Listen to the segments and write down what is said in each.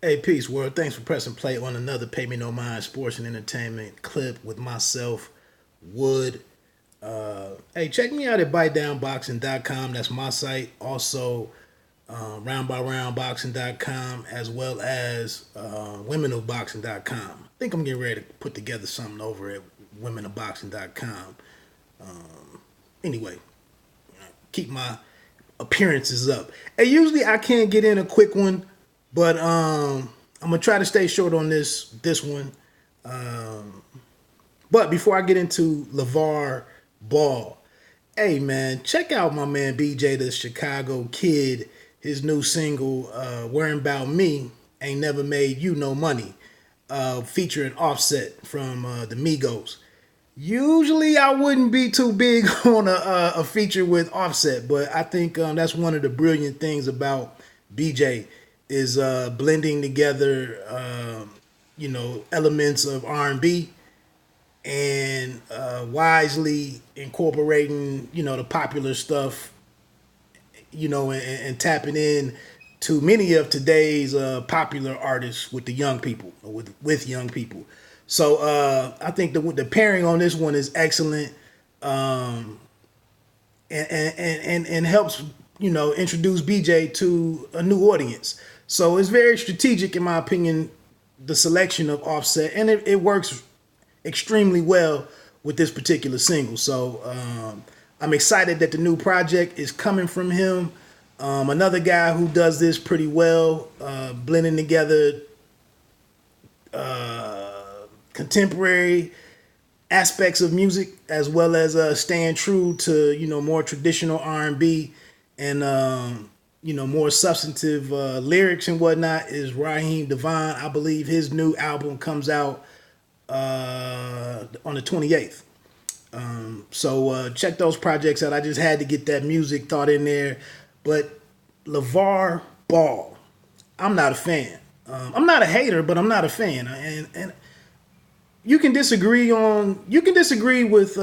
Hey, peace, world. Thanks for pressing play on another Pay Me No Mind sports and entertainment clip with myself, Wood. Hey, check me out at bitedownboxing.com. That's my site. Also, roundbyroundboxing.com as well as womenofboxing.com. I think I'm getting ready to put together something over at womenofboxing.com. Anyway, keep my appearances up. Hey, usually I can't get in a quick one, but I'm gonna try to stay short on this one. But before I get into LaVar Ball, hey man, check out my man BJ the Chicago Kid. His new single, "Worrying About Me," ain't never made you no money, featuring Offset from the Migos. Usually, I wouldn't be too big on a feature with Offset, but I think that's one of the brilliant things about BJ is blending together, elements of R&B and wisely incorporating, the popular stuff, and tapping in to many of today's popular artists with the young people, or with young people. So I think the pairing on this one is excellent, and helps introduce BJ to a new audience. So it's very strategic, in my opinion, the selection of Offset, and it works extremely well with this particular single. So I'm excited that the new project is coming from him. Another guy who does this pretty well, blending together contemporary aspects of music as well as staying true to more traditional R&B and more substantive lyrics and whatnot is Raheem Devon. I believe his new album comes out on the 28th. So check those projects out. I just had to get that music thought in there. But LaVar Ball, I'm not a fan. I'm not a hater, but I'm not a fan. And you can disagree with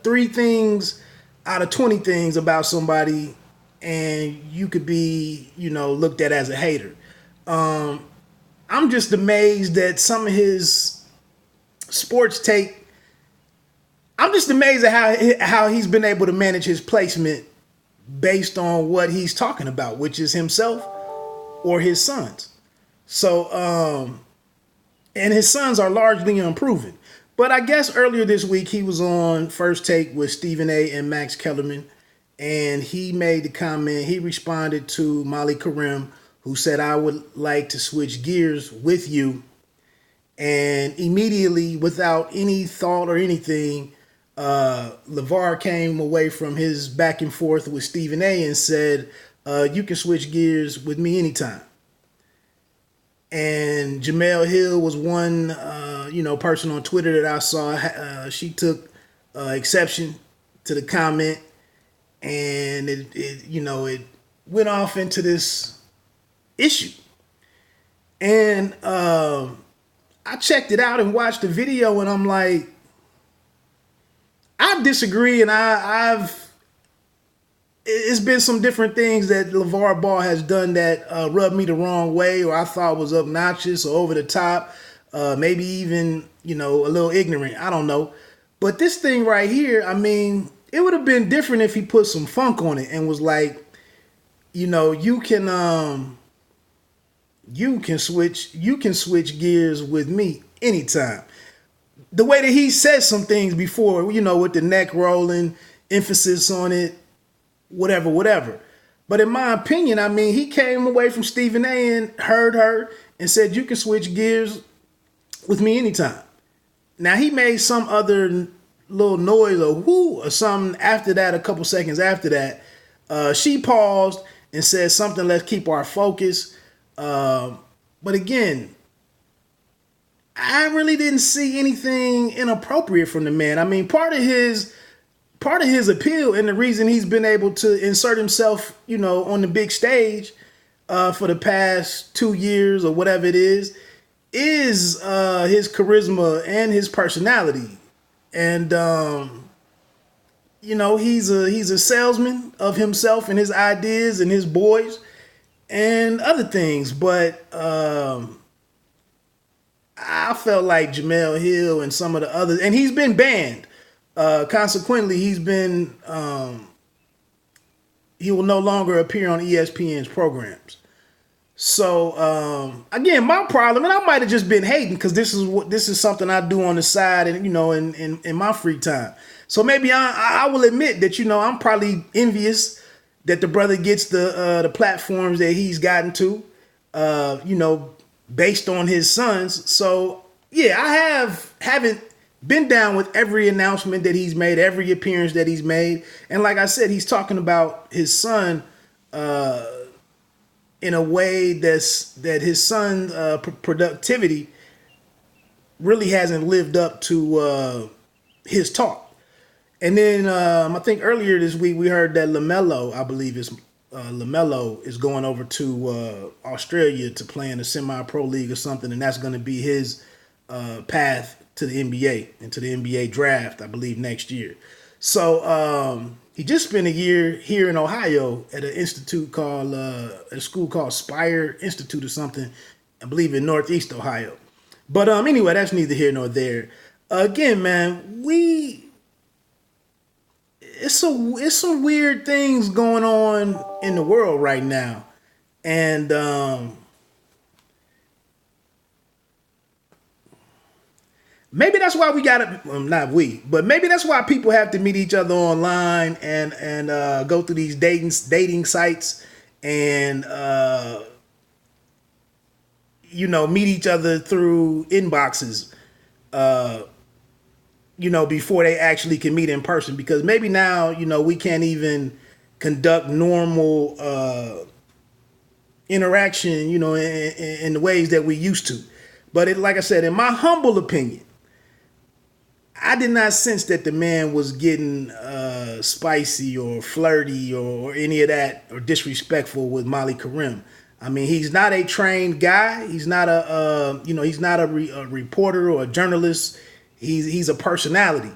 three things out of 20 things about somebody, and you could be looked at as a hater. I'm just amazed at some of his sports take. I'm just amazed at how he's been able to manage his placement based on what he's talking about, which is himself or his sons. So, and his sons are largely unproven. But I guess earlier this week he was on First Take with Stephen A. and Max Kellerman, and he made the comment. He responded to Molly Karim, who said, "I would like to switch gears with you." And immediately, without any thought or anything, LaVar came away from his back and forth with Stephen A. and said, "You can switch gears with me anytime." And Jemele Hill was one, person on Twitter that I saw. She took exception to the comment, and it went off into this issue. And I checked it out and watched the video, and I'm like, I disagree, and I've it's been some different things that LaVar Ball has done that rubbed me the wrong way, or I thought was obnoxious or over the top, maybe even a little ignorant. I don't know, but this thing right here, I mean, it would have been different if he put some funk on it and was like, you can switch gears with me anytime. The way that he said some things before, with the neck rolling, emphasis on it, whatever. But in my opinion, I mean, he came away from Stephen A. and heard her and said, "You can switch gears with me anytime." Now, he made some other little noise or whoo or something after that, a couple seconds after that. She paused and said something, "Let's keep our focus." But again, I really didn't see anything inappropriate from the man. I mean, part of his appeal and the reason he's been able to insert himself, on the big stage for the past 2 years or whatever it is his charisma and his personality. And he's a salesman of himself and his ideas and his boys. and other things. But I felt like Jemele Hill and some of the others, and he's been banned. Consequently, he will no longer appear on ESPN's programs. So again, my problem, and I might have just been hating because this is something I do on the side, and in my free time. So maybe I will admit that I'm probably envious that the brother gets the platforms that he's gotten to, based on his sons. So yeah, haven't been down with every announcement that he's made, every appearance that he's made, and like I said, he's talking about his son in a way that his son's productivity really hasn't lived up to his talk. And then I think earlier this week we heard that LaMelo, I believe LaMelo is going over to Australia to play in a semi-pro league or something, and that's going to be his path to the NBA and to the NBA draft, I believe, next year. So he just spent a year here in Ohio at an institute called a school called Spire Institute or something, I believe in Northeast Ohio. But anyway, that's neither here nor there. Again, man, it's some weird things going on in the world right now, and maybe that's why we got to, not we, but maybe that's why people have to meet each other online and go through these dating sites and meet each other through inboxes. Before they actually can meet in person, because maybe now, we can't even conduct normal interaction, in the ways that we used to. But like I said, in my humble opinion, I did not sense that the man was getting spicy or flirty or any of that, or disrespectful with Molly Karim. I mean, he's not a trained guy. He's not he's not a reporter or a journalist. He's a personality.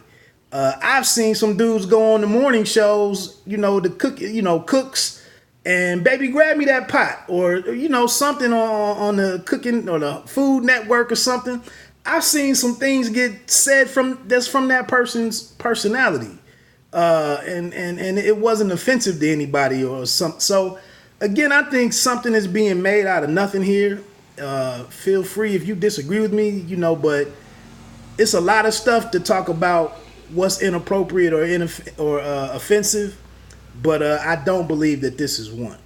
I've seen some dudes go on the morning shows, the cooks, and baby, grab me that pot, or something on the cooking or the Food Network or something. I've seen some things get said from that person's personality, and it wasn't offensive to anybody or something. So again, I think something is being made out of nothing here. Feel free if you disagree with me, but it's a lot of stuff to talk about what's inappropriate or offensive, but I don't believe that this is one.